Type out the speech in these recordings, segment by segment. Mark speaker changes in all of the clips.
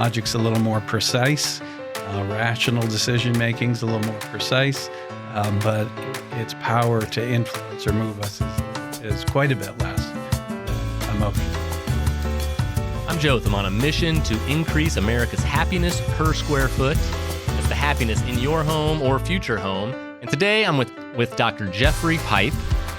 Speaker 1: logic's a little more precise. Rational decision making's a little more precise, but its power to influence or move us is quite a bit less than emotion.
Speaker 2: I'm Jotham on a mission to increase America's happiness per square foot. That's the happiness in your home or future home. And today I'm with Dr. Jeffrey Pipe,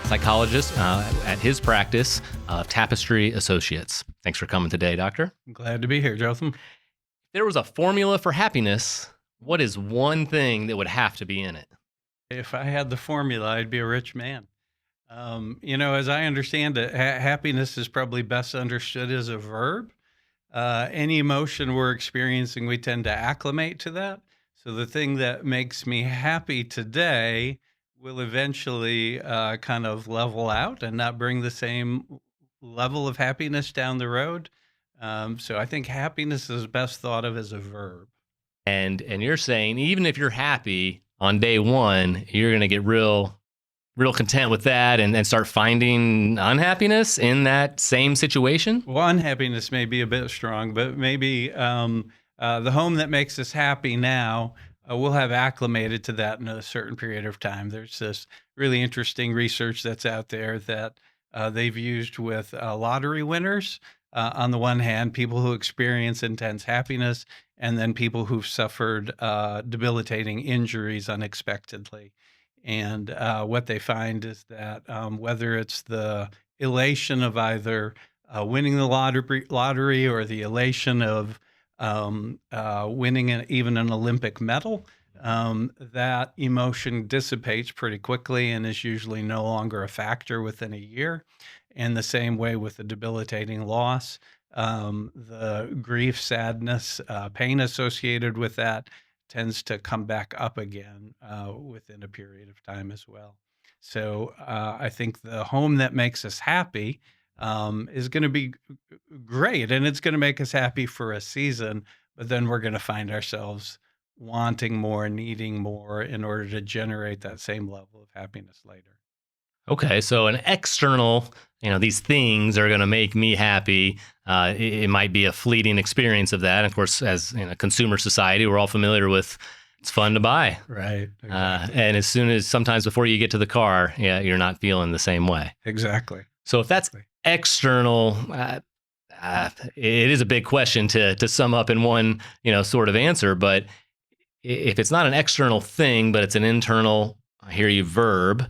Speaker 2: psychologist at his practice of Tapestry Associates. Thanks for coming today, Doctor.
Speaker 1: I'm glad to be here, Jotham.
Speaker 2: If there was a formula for happiness, what is one thing that would have to be in it?
Speaker 1: If I had the formula, I'd be a rich man. As I understand it, happiness is probably best understood as a verb. Any emotion we're experiencing, we tend to acclimate to that. So the thing that makes me happy today will eventually kind of level out and not bring the same level of happiness down the road. So I think happiness is best thought of as a verb.
Speaker 2: And you're saying even if you're happy on day one, you're going to get real content with that and start finding unhappiness in that same situation?
Speaker 1: Well, unhappiness may be a bit strong, but maybe the home that makes us happy now, we'll have acclimated to that in a certain period of time. There's this really interesting research that's out there that they've used with lottery winners. On the one hand, people who experience intense happiness, and then people who've suffered debilitating injuries unexpectedly. And what they find is that whether it's the elation of either winning the lottery or the elation of winning even an Olympic medal, that emotion dissipates pretty quickly and is usually no longer a factor within a year. And the same way with the debilitating loss, the grief, sadness, pain associated with that tends to come back up again within a period of time as well. So I think the home that makes us happy is going to be great, and it's going to make us happy for a season, but then we're going to find ourselves wanting more, needing more in order to generate that same level of happiness later.
Speaker 2: Okay, so an external, these things are going to make me happy. It might be a fleeting experience of that. Of course, as in a consumer society, we're all familiar with it's fun to buy.
Speaker 1: Right. Exactly.
Speaker 2: And as soon as sometimes before you get to the car, you're not feeling the same way.
Speaker 1: Exactly.
Speaker 2: So if that's external, it is a big question to sum up in one, sort of answer. But if it's not an external thing, but it's an internal, I hear you, verb,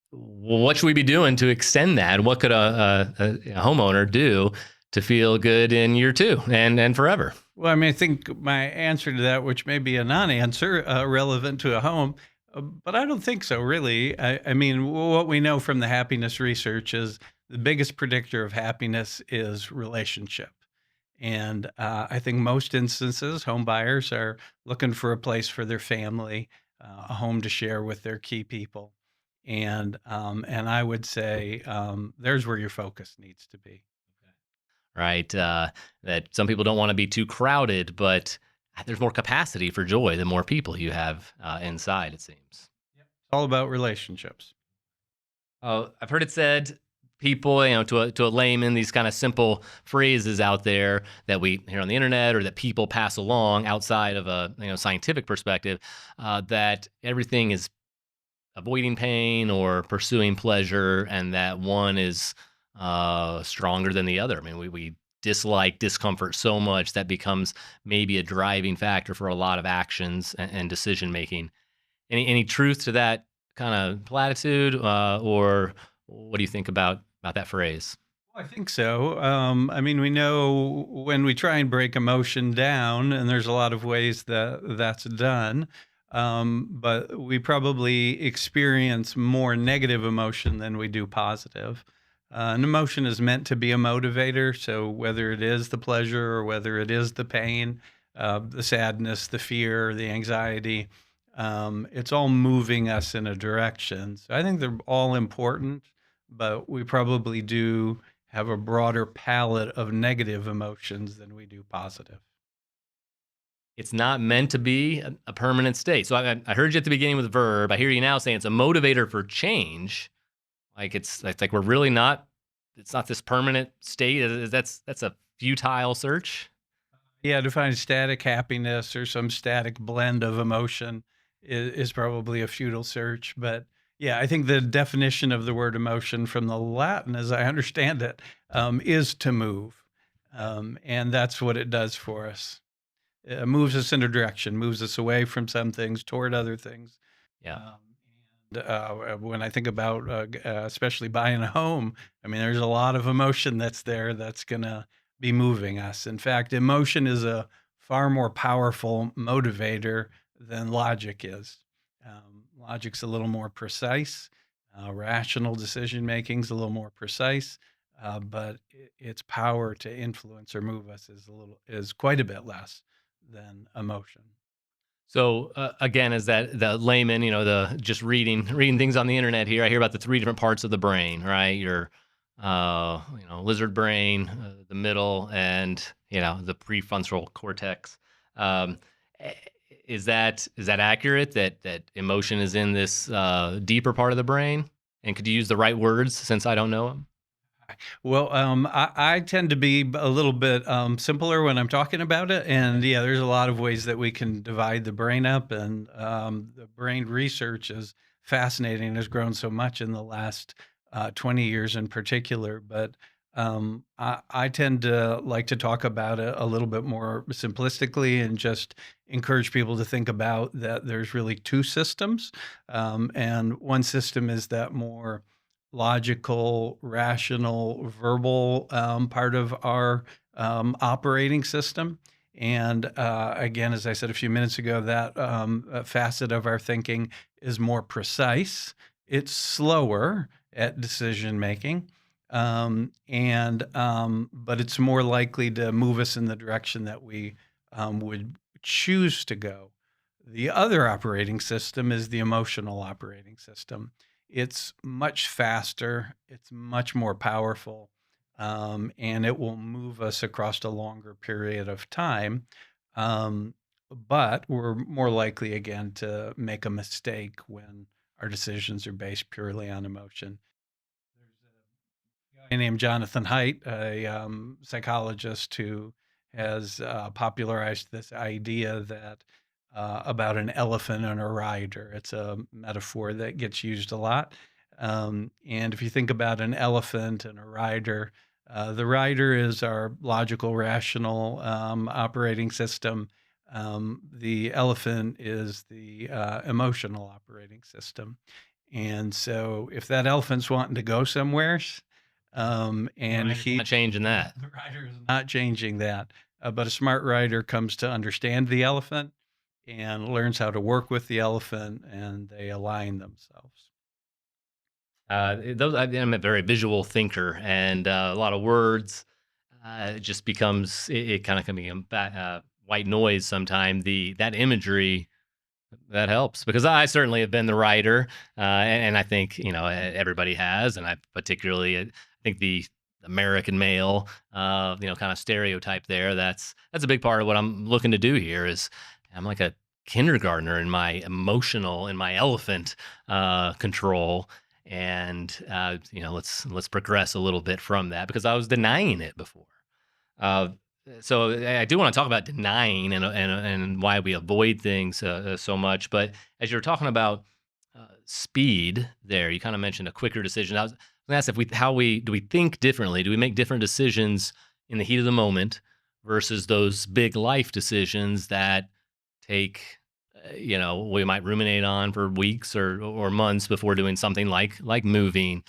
Speaker 2: what should we be doing to extend that? What could a homeowner do to feel good in year two and forever?
Speaker 1: Well, I think my answer to that, which may be a non-answer relevant to a home, but I don't think so, really. What we know from the happiness research is the biggest predictor of happiness is relationship. And I think most instances, home buyers are looking for a place for their family, a home to share with their key people. And I would say there's where your focus needs to be.
Speaker 2: Right. That some people don't want to be too crowded, but there's more capacity for joy the more people you have inside, it seems.
Speaker 1: Yep. It's all about relationships.
Speaker 2: Oh, I've heard it said, people, to a layman, these kind of simple phrases out there that we hear on the internet or that people pass along outside of a scientific perspective, that everything is avoiding pain or pursuing pleasure, and that one is stronger than the other. We dislike discomfort so much that becomes maybe a driving factor for a lot of actions and decision making. Any truth to that kind of platitude, or what do you think about that phrase?
Speaker 1: Well, I think so. We know when we try and break emotion down, and there's a lot of ways that that's done. But we probably experience more negative emotion than we do positive. An emotion is meant to be a motivator. So whether it is the pleasure or whether it is the pain, the sadness, the fear, the anxiety, it's all moving us in a direction. So I think they're all important, but we probably do have a broader palette of negative emotions than we do positive.
Speaker 2: It's not meant to be a permanent state. So I heard you at the beginning with the verb. I hear you now saying it's a motivator for change. It's like we're really not. It's not this permanent state. That's a futile search.
Speaker 1: Yeah, to find static happiness or some static blend of emotion is probably a futile search. But yeah, I think the definition of the word emotion from the Latin, as I understand it, is to move. And that's what it does for us. It moves us in a direction, moves us away from some things toward other things.
Speaker 2: Yeah.
Speaker 1: Um, when I think about, especially buying a home, I mean, there's a lot of emotion that's there that's going to be moving us. In fact, emotion is a far more powerful motivator than logic is. Logic's a little more precise. Rational decision making's a little more precise, but its power to influence or move us is quite a bit less than emotion.
Speaker 2: So again, as that the layman, the just reading things on the internet here, I hear about the three different parts of the brain, right? Your lizard brain, the middle, and the prefrontal cortex. Um, eh, is that accurate? That emotion is in this deeper part of the brain? And could you use the right words since I don't know them?
Speaker 1: Well, I tend to be a little bit simpler when I'm talking about it, and yeah, there's a lot of ways that we can divide the brain up, and the brain research is fascinating. Has grown so much in the last 20 years, in particular. But I tend to like to talk about it a little bit more simplistically, and just encourage people to think about that. There's really two systems, and one system is that more logical, rational, verbal part of our operating system. And again, as I said a few minutes ago, that facet of our thinking is more precise. It's slower at decision making, but it's more likely to move us in the direction that we would choose to go. The other operating system is the emotional operating system. It's much faster, it's much more powerful, and it will move us across a longer period of time. Um, but we're more likely, again, to make a mistake when our decisions are based purely on emotion. There's a guy named Jonathan Haidt, a psychologist who has popularized this idea that about an elephant and a rider. It's a metaphor that gets used a lot. And if you think about an elephant and a rider, the rider is our logical, rational operating system. The elephant is the emotional operating system. And so if that elephant's wanting to go somewhere, and
Speaker 2: Rider's
Speaker 1: he
Speaker 2: not changing that.
Speaker 1: the rider is not changing that, but a smart rider comes to understand the elephant and learns how to work with the elephant, and they align themselves.
Speaker 2: I'm a very visual thinker, and a lot of words. It just becomes it kind of can become white noise sometimes. The that imagery that helps because I certainly have been the writer, and I think everybody has, and I particularly I think the American male, kind of stereotype there. That's a big part of what I'm looking to do here. Is I'm like a kindergartner in my emotional, in my elephant control, and let's progress a little bit from that because I was denying it before. Uh, so I do want to talk about denying and why we avoid things so much. But as you're talking about speed, there you kind of mentioned a quicker decision. I was going to ask if we how we do we think differently? Do we make different decisions in the heat of the moment versus those big life decisions that take we might ruminate on for weeks or months before doing something like moving,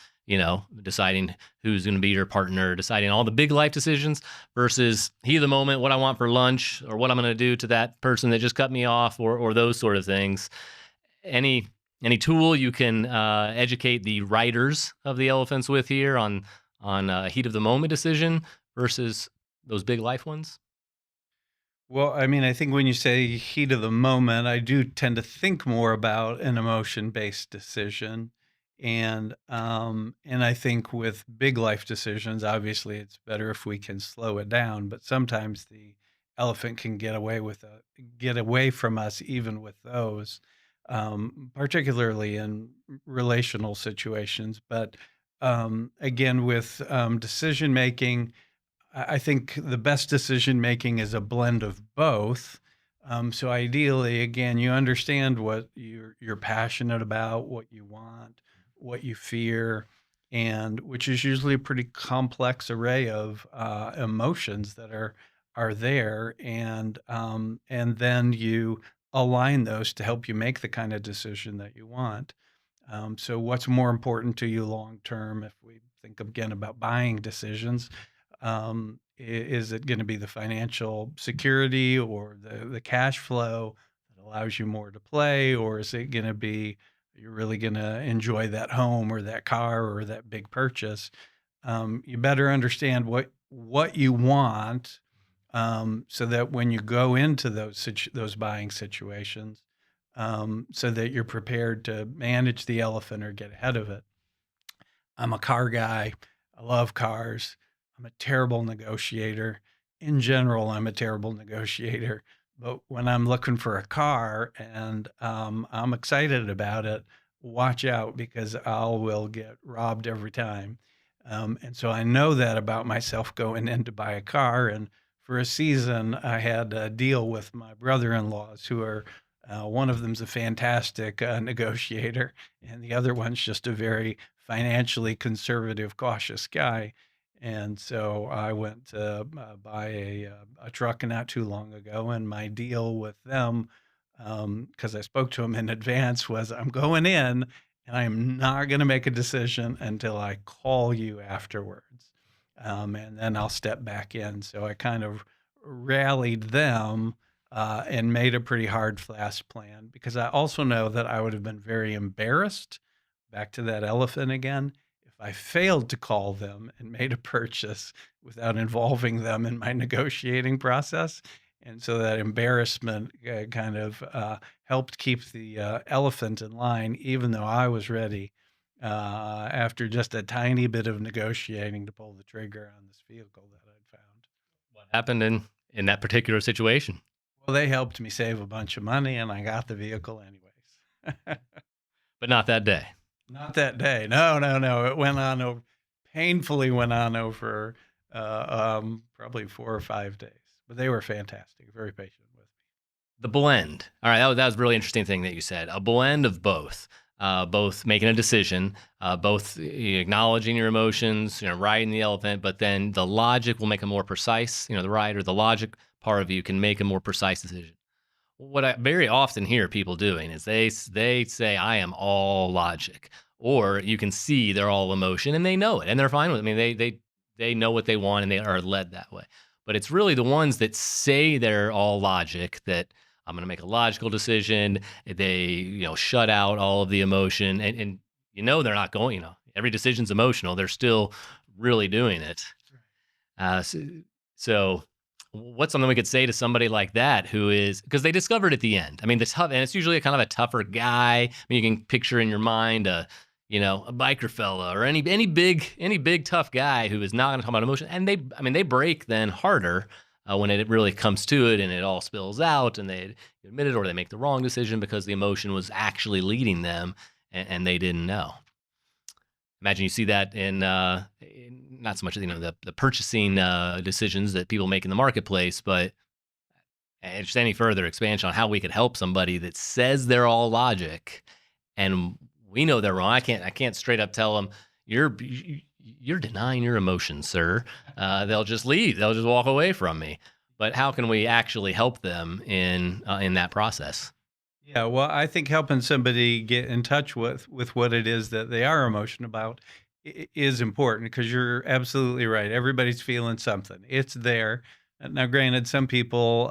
Speaker 2: deciding who's going to be your partner, deciding all the big life decisions versus heat of the moment, what I want for lunch or what I'm going to do to that person that just cut me off or those sort of things. Any tool you can educate the writers of the elephants with here on heat of the moment decision versus those big life ones?
Speaker 1: Well, I mean, I think when you say heat of the moment, I do tend to think more about an emotion-based decision. And I think with big life decisions, obviously it's better if we can slow it down, but sometimes the elephant can get away from us even with those, particularly in relational situations. But again, with decision making, I think the best decision making is a blend of both. So ideally, again, you understand what you're passionate about, what you want, what you fear, and which is usually a pretty complex array of emotions that are there, and then you align those to help you make the kind of decision that you want. So, what's more important to you long term? If we think again about buying decisions, is it going to be the financial security or the cash flow that allows you more to play, or is it going to be you're really going to enjoy that home or that car or that big purchase? You better understand what you want, so that when you go into those buying situations, so that you're prepared to manage the elephant or get ahead of it. I'm a car guy. I love cars. I'm a terrible negotiator. In general, I'm a terrible negotiator. But when I'm looking for a car and I'm excited about it, watch out because I will get robbed every time. And so I know that about myself going in to buy a car. And for a season, I had a deal with my brother in laws who are one of them's a fantastic negotiator, and the other one's just a very financially conservative, cautious guy. And so I went to buy a truck not too long ago, and my deal with them, because I spoke to them in advance, was I'm going in and I'm not going to make a decision until I call you afterwards. And then I'll step back in. So I kind of rallied them and made a pretty hard, fast plan because I also know that I would have been very embarrassed. Back to that elephant again. If I failed to call them and made a purchase without involving them in my negotiating process, and so that embarrassment kind of helped keep the elephant in line, even though I was ready after just a tiny bit of negotiating to pull the trigger on this vehicle that I'd found.
Speaker 2: What happened in that particular situation?
Speaker 1: Well, they helped me save a bunch of money, and I got the vehicle anyways.
Speaker 2: But not that day.
Speaker 1: Not that day. No, no, no. It went on over painfully went on over, probably 4 or 5 days, but they were fantastic, very patient with me.
Speaker 2: The blend. All right, that was a really interesting thing that you said. A blend of both. Both making a decision, both acknowledging your emotions, riding the elephant, but then the logic will make a more precise, the ride or the logic part of you can make a more precise decision. What I very often hear people doing is they say, "I am all logic," or you can see they're all emotion, and they know it, and they're fine with it. I mean, they know what they want, and they are led that way. But it's really the ones that say they're all logic that I'm going to make a logical decision. They shut out all of the emotion, and they're not going. Every decision's emotional. They're still really doing it. Uh, so, so what's something we could say to somebody like that who is because they discovered at the end? I mean, the tough, and it's usually a kind of a tougher guy. I mean, you can picture in your mind a biker fella or any big tough guy who is not going to talk about emotion, and they break then harder when it really comes to it, and it all spills out, and they admit it or they make the wrong decision because the emotion was actually leading them, and they didn't know. Imagine you see that in not so much the purchasing decisions that people make in the marketplace, but just any further expansion on how we could help somebody that says they're all logic, and we know they're wrong. I can't straight up tell them you're denying your emotions, sir. They'll just leave. They'll just walk away from me. But how can we actually help them in that process?
Speaker 1: Yeah, well, I think helping somebody get in touch with what it is that they are emotional about is important because you're absolutely right. Everybody's feeling something. It's there. Now, granted, some people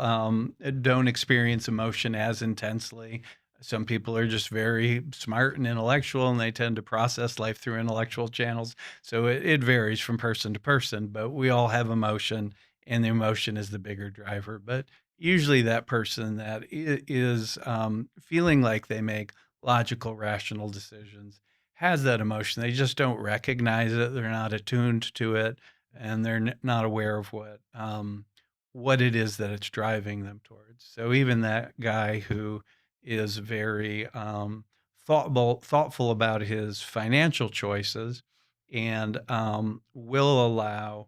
Speaker 1: don't experience emotion as intensely. Some people are just very smart and intellectual, and they tend to process life through intellectual channels. So it varies from person to person, but we all have emotion, and the emotion is the bigger driver. But usually that person that is feeling like they make logical, rational decisions has that emotion. They just don't recognize it. They're not attuned to it, and they're not aware of what it is that it's driving them towards. So even that guy who is very thoughtful about his financial choices and will allow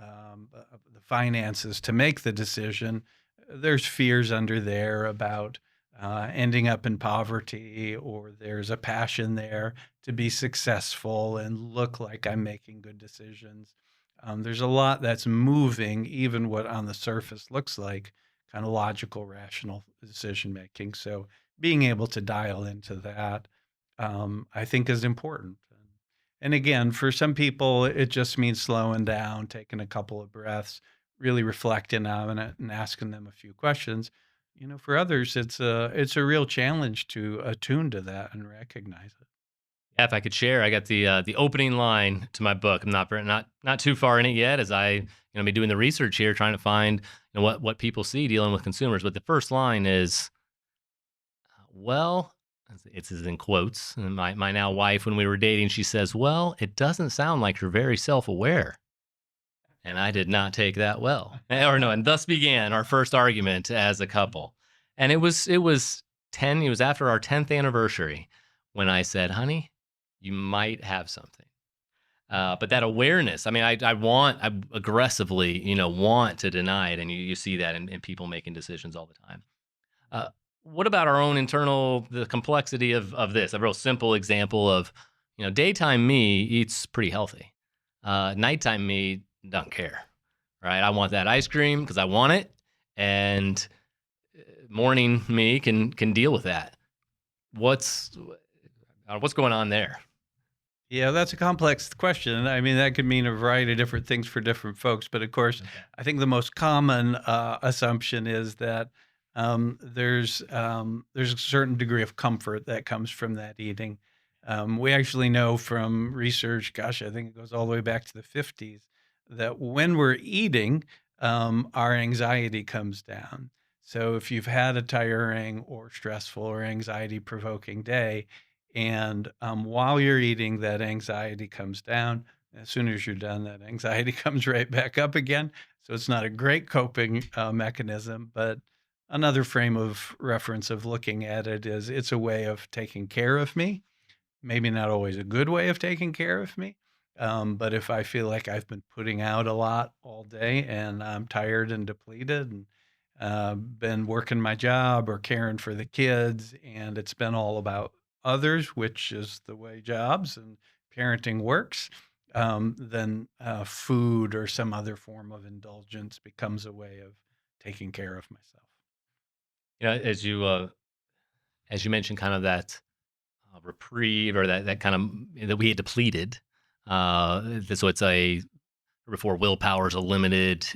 Speaker 1: the finances to make the decision, there's fears under there about ending up in poverty, or there's a passion there to be successful and look like I'm making good decisions. There's a lot that's moving, even what on the surface looks like kind of logical, rational decision making. So being able to dial into that, I think, is important. And again, for some people, it just means slowing down, taking a couple of breaths, really reflecting on it, and asking them a few questions. For others, it's a real challenge to attune to that and recognize it.
Speaker 2: Yeah, if I could share, I got the opening line to my book. I'm not too far in it yet, as I be doing the research here, trying to find what people see dealing with consumers. But the first line is, well, it's in quotes. And my now wife, when we were dating, she says, "Well, it doesn't sound like you're very self aware." And I did not take that well. Or no, and thus began our first argument as a couple. And it was after our 10th anniversary when I said, "Honey, you might have something." But that awareness, I mean, I aggressively, want to deny it. And you see that in people making decisions all the time. Uh, what about our own the complexity of this? A real simple example of, daytime me eats pretty healthy. Nighttime me don't care, right? I want that ice cream because I want it, and morning me can deal with that. What's what's going on there?
Speaker 1: Yeah, that's a complex question. I mean, that could mean a variety of different things for different folks. But of course,
Speaker 2: Okay.
Speaker 1: I think the most common assumption is that there's a certain degree of comfort that comes from that eating. We actually know from research, gosh, I think it goes all the way back to the 50s, that when we're eating, our anxiety comes down. So if you've had a tiring or stressful or anxiety provoking day, and while you're eating, that anxiety comes down. As soon as you're done, that anxiety comes right back up again. So it's not a great coping mechanism, but another frame of reference of looking at it is it's a way of taking care of me. Maybe not always a good way of taking care of me. But if I feel like I've been putting out a lot all day and I'm tired and depleted, and been working my job or caring for the kids, and it's been all about others, which is the way jobs and parenting works, then food or some other form of indulgence becomes a way of taking care of myself.
Speaker 2: As you mentioned, kind of that reprieve, or that kind of that we had depleted. So it's a before willpower is a limited,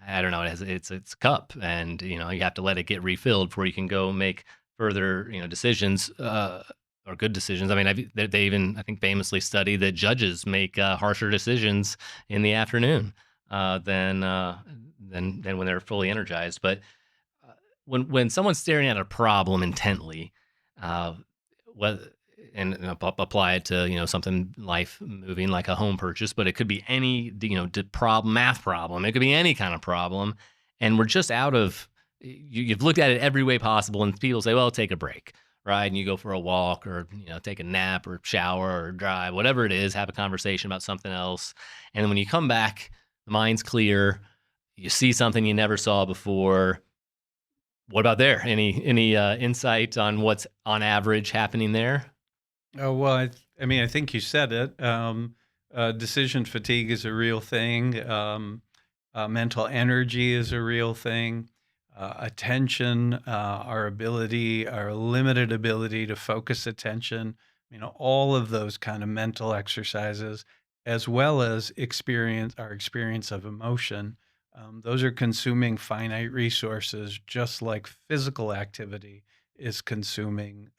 Speaker 2: I don't know. It's a cup, and you have to let it get refilled before you can go make further decisions, or good decisions. I mean, they even, I think, famously study that judges make harsher decisions in the afternoon than when they're fully energized. But uh, when someone's staring at a problem intently, uh, whether apply it to something life moving like a home purchase, but it could be any problem, math problem. It could be any kind of problem, and we're just out of. You've looked at it every way possible, and people say, "Well, take a break." Right, and you go for a walk, or take a nap, or shower, or drive, whatever it is. Have a conversation about something else, and then when you come back, the mind's clear. You see something you never saw before. What about there? Any insight on what's on average happening there?
Speaker 1: Oh, well, I mean, I think you said it. Decision fatigue is a real thing. Mental energy is a real thing. Attention, our limited ability to focus attention, all of those kind of mental exercises, as well as our experience of emotion. Those are consuming finite resources, just like physical activity is consuming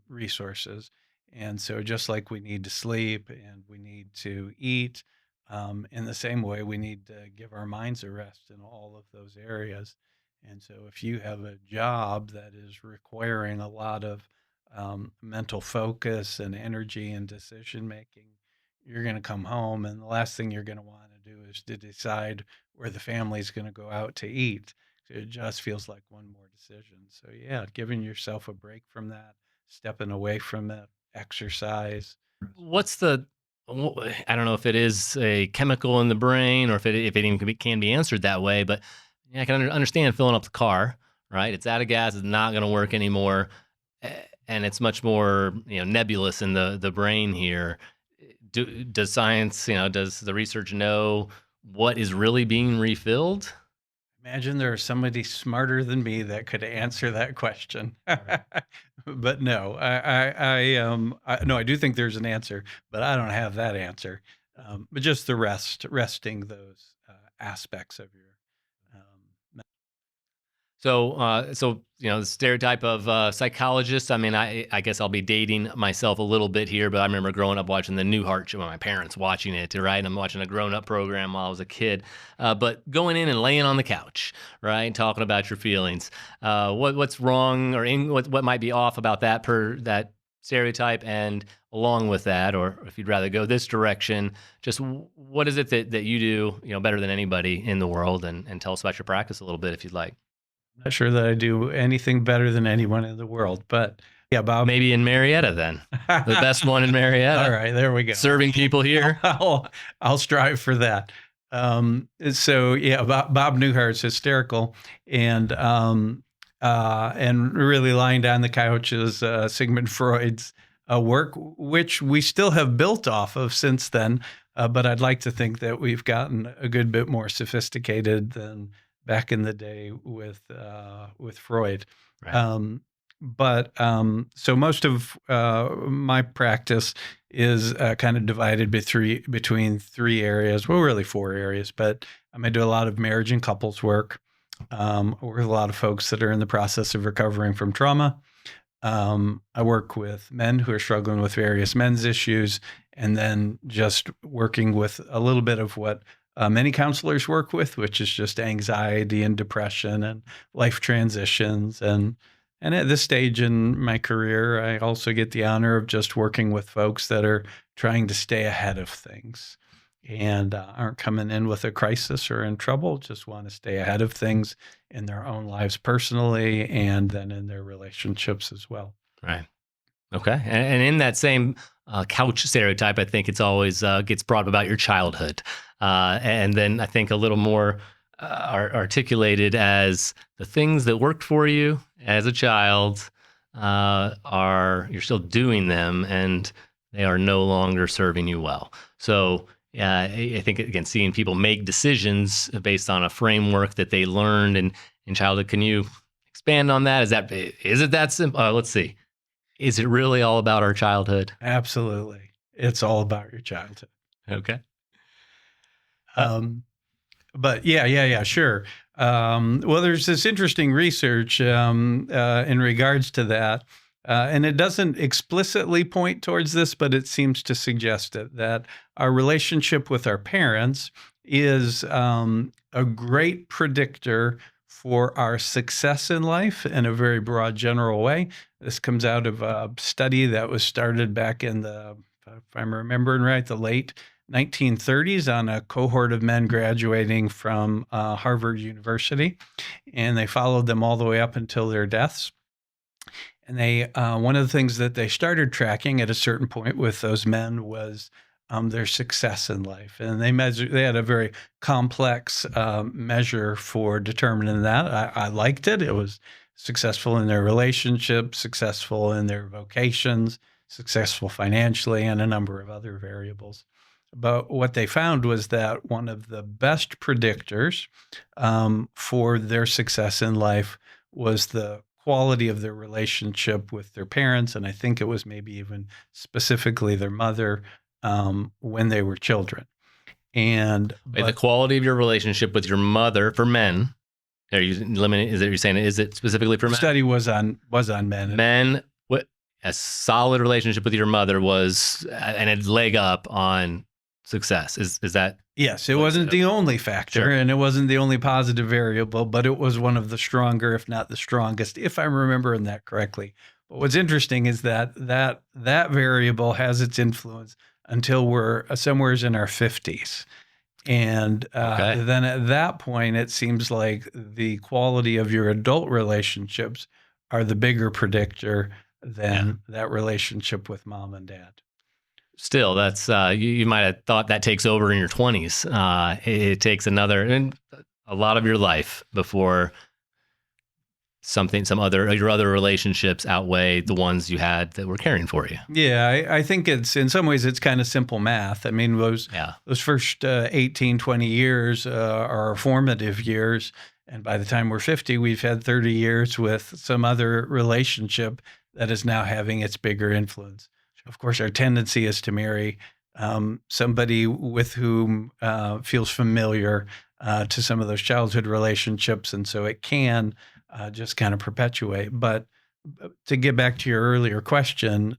Speaker 1: resources. And so, just like we need to sleep and we need to eat, in the same way, we need to give our minds a rest in all of those areas. And so, if you have a job that is requiring a lot of mental focus and energy and decision making, you're going to come home, and the last thing you're going to want to do is to decide where the family's going to go out to eat. It just feels like one more decision. So, yeah, giving yourself a break from that, stepping away from it, exercise.
Speaker 2: What's the I don't know if it is a chemical in the brain or if it even can be answered that way, but yeah, I can understand filling up the car, right? It's out of gas, it's not going to work anymore, and it's much more nebulous in the brain here. Does science, does the research know what is really being refilled?
Speaker 1: Imagine there is somebody smarter than me that could answer that question.
Speaker 2: Right.
Speaker 1: But no, no, I do think there's an answer, but I don't have that answer. But just the resting those aspects of your
Speaker 2: So the stereotype of psychologist. I mean, I guess I'll be dating myself a little bit here, but I remember growing up watching the Newhart show. My parents watching it, right? And I'm watching a grown-up program while I was a kid. But going in and laying on the couch, right, talking about your feelings. What's wrong or what might be off about that stereotype, and along with that, or if you'd rather go this direction, just what is it that you do, better than anybody in the world, and tell us about your practice a little bit if you'd like.
Speaker 1: not sure that I do anything better than anyone in the world, but yeah, Bob.
Speaker 2: Maybe in Marietta then. The best one in
Speaker 1: All
Speaker 2: Marietta.
Speaker 1: right, there we go.
Speaker 2: Serving people here.
Speaker 1: I'll strive for that. So yeah, Bob Newhart's hysterical, and really lying down the couch is Sigmund Freud's work, which we still have built off of since then. But I'd like to think that we've gotten a good bit more sophisticated than back in the day with Freud.
Speaker 2: Right.
Speaker 1: So most of my practice is kind of divided between three areas. Well, really four areas, but I do a lot of marriage and couples work. I work with a lot of folks that are in the process of recovering from trauma. I work with men who are struggling with various men's issues, and then just working with a little bit of what many counselors work with, which is just anxiety and depression and life transitions. And at this stage in my career, I also get the honor of just working with folks that are trying to stay ahead of things and aren't coming in with a crisis or in trouble, just want to stay ahead of things in their own lives personally and then in their relationships as well.
Speaker 2: Right. Okay. And in that same couch stereotype, I think it's always gets brought up about your childhood. And then I think a little more articulated as the things that worked for you as a child you're still doing them, and they are no longer serving you well. So I think, again, seeing people make decisions based on a framework that they learned in childhood. Can you expand on that? Is it that simple? Let's see. Is it really all about our childhood?
Speaker 1: Absolutely. It's all about your childhood.
Speaker 2: Okay.
Speaker 1: But yeah, sure. Well, there's this interesting research in regards to that. And it doesn't explicitly point towards this, but it seems to suggest it, that our relationship with our parents is a great predictor for our success in life in a very broad, general way. This comes out of a study that was started back in if I'm remembering right, the late 1930s on a cohort of men graduating from Harvard University. And they followed them all the way up until their deaths. And they one of the things that they started tracking at a certain point with those men was their success in life. And they had a very complex measure for determining that. I liked it. It was successful in their relationships, successful in their vocations, successful financially, and a number of other variables. But what they found was that one of the best predictors for their success in life was the quality of their relationship with their parents, and I think it was maybe even specifically their mother when they were children.
Speaker 2: The quality of your relationship with your mother for men. Are you limiting? Is it specifically for men?
Speaker 1: The study was on men.
Speaker 2: Men, a solid relationship with your mother was and a leg up on success. Is that?
Speaker 1: Yes, it wasn't the only factor,
Speaker 2: Sure.
Speaker 1: And it wasn't the only positive variable, but it was one of the stronger, if not the strongest, if I'm remembering that correctly. But what's interesting is that variable has its influence until we're somewhere in our 50s. And then at that point, it seems like the quality of your adult relationships are the bigger predictor than that relationship with mom and dad.
Speaker 2: Still, that's you might have thought that takes over in your 20s. It takes another and a lot of your life before your other relationships outweigh the ones you had that were caring for you.
Speaker 1: Yeah, I think it's in some ways it's kind of simple math. I mean,
Speaker 2: Yeah.
Speaker 1: those first 18, 20 years are our formative years. And by the time we're 50, we've had 30 years with some other relationship that is now having its bigger influence. Of course, our tendency is to marry somebody with whom feels familiar to some of those childhood relationships. And so it can just kind of perpetuate. But to get back to your earlier question,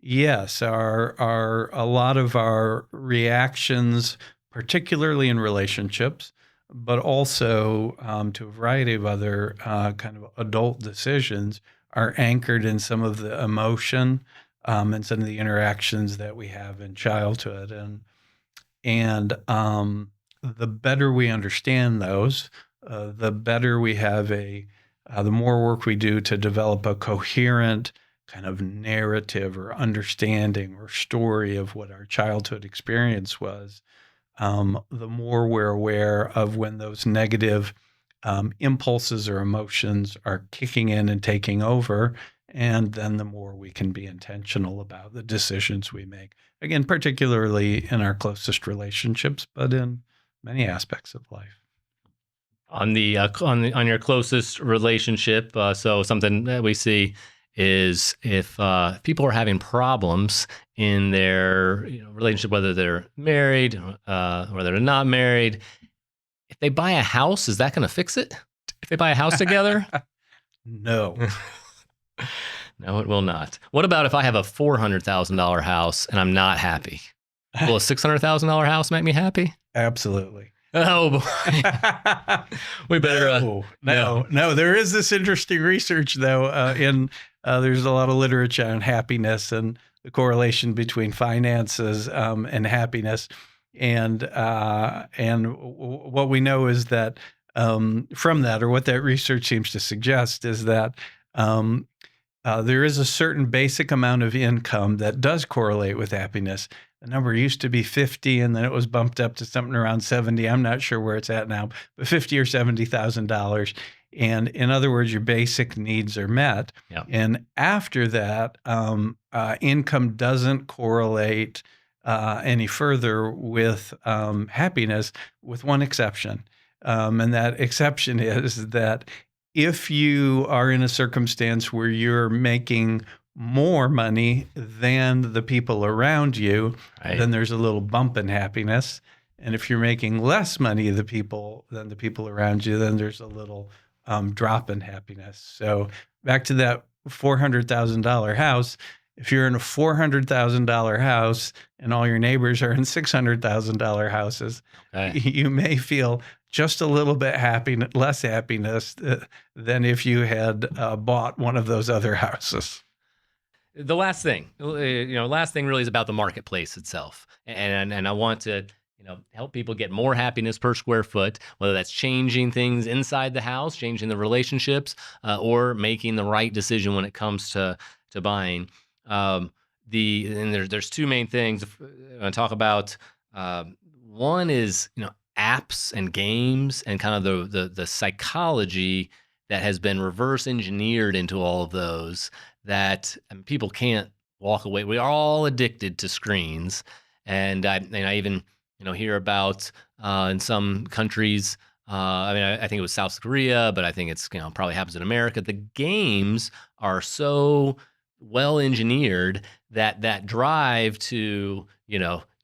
Speaker 1: yes, our a lot of our reactions, particularly in relationships, but also to a variety of other kind of adult decisions, are anchored in some of the emotion and some of the interactions that we have in childhood, and the better we understand those, the better we have the more work we do to develop a coherent kind of narrative or understanding or story of what our childhood experience was, the more we're aware of when those negative impulses or emotions are kicking in and taking over. And then the more we can be intentional about the decisions we make. Again, particularly in our closest relationships, but in many aspects of life.
Speaker 2: On your closest relationship, so something that we see is if people are having problems in their relationship, whether they're married or they're not married, if they buy a house, is that going to fix it? If they buy a house together?
Speaker 1: No.
Speaker 2: No, it will not. What about if I have a $400,000 house and I'm not happy? Will a $600,000 house make me happy?
Speaker 1: Absolutely.
Speaker 2: Oh boy, we better.
Speaker 1: No. There is this interesting research though. There's a lot of literature on happiness and the correlation between finances and happiness, and what we know is that from that, or what that research seems to suggest, is that there is a certain basic amount of income that does correlate with happiness. The number used to be 50, and then it was bumped up to something around 70. I'm not sure where it's at now, but $50,000 or $70,000. And in other words, your basic needs are met.
Speaker 2: Yep.
Speaker 1: And after that, income doesn't correlate any further with happiness, with one exception. And that exception is that if you are in a circumstance where you're making more money than the people around you,
Speaker 2: Right.
Speaker 1: then there's a little bump in happiness. And if you're making less money than the people around you, then there's a little drop in happiness. So back to that $400,000 house. If you're in a $400,000 house and all your neighbors are in $600,000 houses,
Speaker 2: Okay.
Speaker 1: you may feel just a little bit less happiness than if you had bought one of those other houses.
Speaker 2: The last thing, last thing really is about the marketplace itself, and I want to, help people get more happiness per square foot, whether that's changing things inside the house, changing the relationships, or making the right decision when it comes to buying. And there's two main things I want to talk about. One is apps and games and kind of the psychology that has been reverse engineered into all of those that people can't walk away. We are all addicted to screens, and I even hear about in some countries. I think it was South Korea, but I think it's probably happens in America. The games are so well engineered that drive to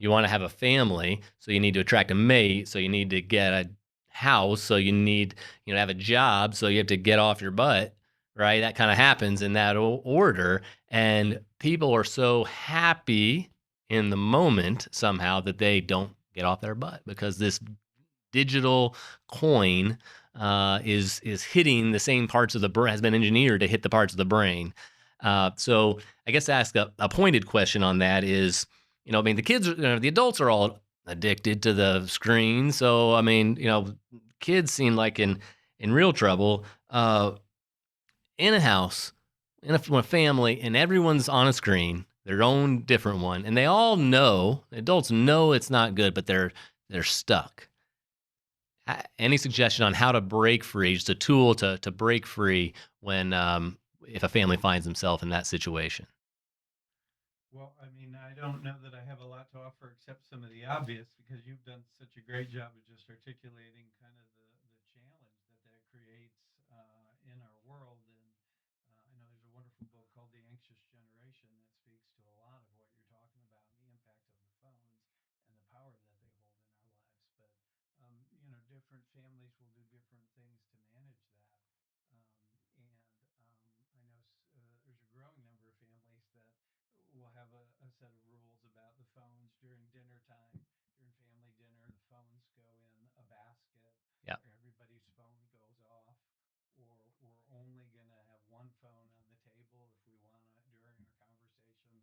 Speaker 2: you want to have a family, so you need to attract a mate, so you need to get a house, so you need to have a job, so you have to get off your butt, right? That kind of happens in that order, and people are so happy in the moment somehow that they don't get off their butt because this digital coin is hitting the same parts of the brain, has been engineered to hit the parts of the brain. So I guess to ask a pointed question on that is, the kids, the adults are all addicted to the screen. So, kids seem like in real trouble in a house, in a family, and everyone's on a screen. their own different one, and they all know, adults know it's not good, but they're stuck. Any suggestion on how to break free? Just a tool to break free when if a family finds themselves in that situation.
Speaker 1: Well, I mean, I don't know that I have a lot to offer except some of the obvious because you've done such a great job of just articulating kind of the challenge that that creates in our world. And I know there's a wonderful book called The Anxious Generation that speaks to a lot of what you're talking about and the impact of the phones and the power that they hold in our lives. But, different families will do different things to manage that. I know there's a growing number of families that will have a set of rules about the phones during dinner time. During family dinner, the phones go in a basket,
Speaker 2: Yeah,
Speaker 1: or everybody's phone goes off, or we're only going to have one phone on the table if we want to, during our conversation,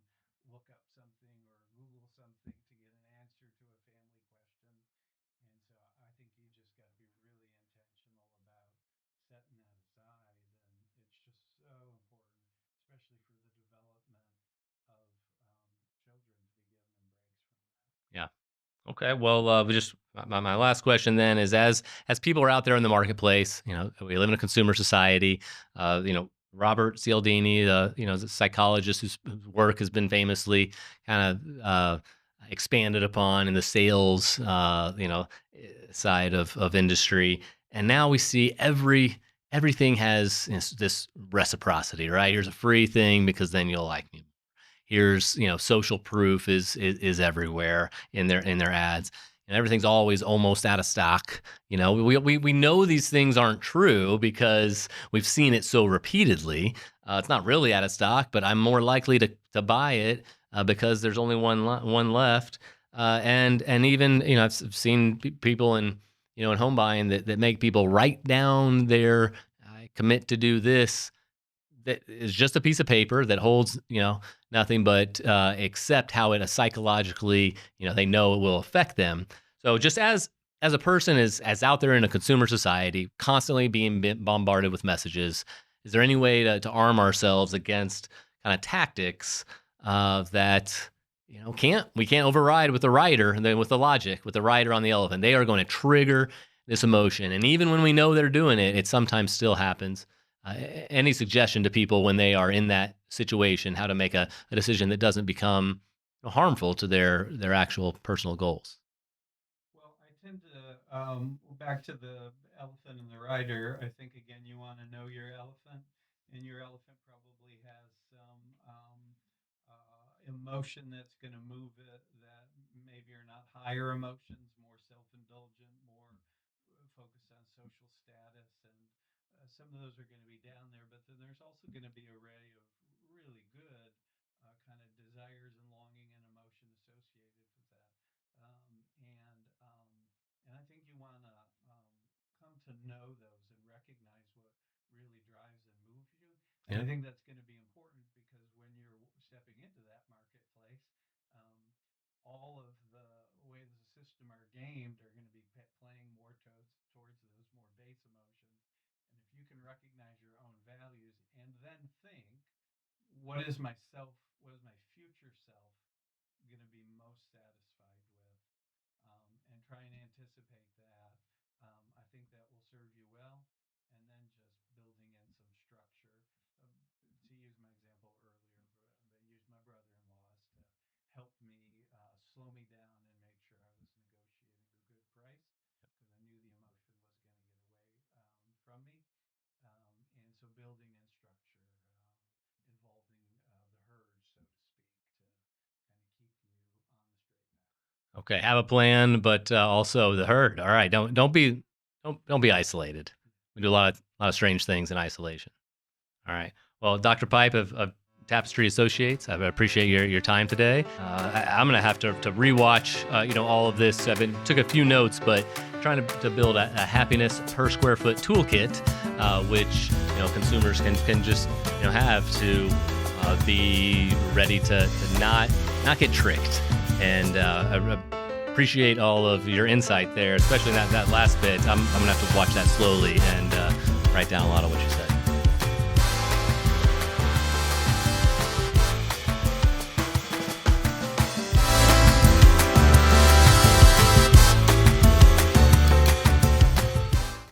Speaker 1: look up something or Google something to get an answer to a family question. And so I think you just got to be really intentional about setting that aside. And it's just so important, especially for the development of children, to be giving them breaks from that.
Speaker 2: yeah. Okay. Well, we just my last question then is as people are out there in the marketplace, we live in a consumer society. Robert Cialdini, the psychologist whose work has been famously kind of expanded upon in the sales, side of industry, and now we see everything has this reciprocity, right? Here's a free thing because then you'll like me. Here's social proof is everywhere in their ads, and everything's always almost out of stock. We know these things aren't true because we've seen it so repeatedly. It's not really out of stock, but I'm more likely to buy it because there's only one left. And even I've seen people in home buying that make people write down their I commit to do this, that is just a piece of paper that holds, nothing but except how it psychologically, they know it will affect them. So just as a person is out there in a consumer society, constantly being bombarded with messages, is there any way to arm ourselves against kind of tactics that we can't override with the rider and then with the logic, with the rider on the elephant? They are going to trigger this emotion, and even when we know they're doing it, it sometimes still happens. Any suggestion to people when they are in that situation, how to make a decision that doesn't become harmful to their actual personal goals?
Speaker 1: Well, I tend to back to the elephant and the rider. I think again, you want to know your elephant, and your elephant probably has some emotion that's going to move it that maybe are not higher emotions, more self-indulgent, more focused on social status, and some of those are going to be down there. But then there's also going to be an array of really good kind of desires and longing and emotion associated with that. And I think you want to come to know those and recognize what really drives and moves you. And
Speaker 2: Yeah.
Speaker 1: I think that's going to be important because when you're stepping into that marketplace, um, all of the ways the system are gamed are going to be playing more towards those more base emotions. And if you can recognize your own values and then think, what is myself, what is my future self going to be most satisfied with, and try and anticipate that. I think that will serve you well. And then just building in some structure. To use my example earlier, but use my brother-in-laws to help me slow me down and make sure I was negotiating a good price because I knew the emotion was going to get away from me. And so building in structure, involving the herd, so to speak, to kind of keep you on the straight path.
Speaker 2: Okay, have a plan, but also the herd. All right, don't be isolated. We do a lot of strange things in isolation. All right. Well, Dr. Pipe of Tapestry Associates, I appreciate your time today. I'm gonna have to rewatch all of this. Took a few notes, but trying to build a happiness per square foot toolkit, which consumers can just have to be ready to not get tricked. And I appreciate all of your insight there, especially that last bit. I'm gonna have to watch that slowly and write down a lot of what you said.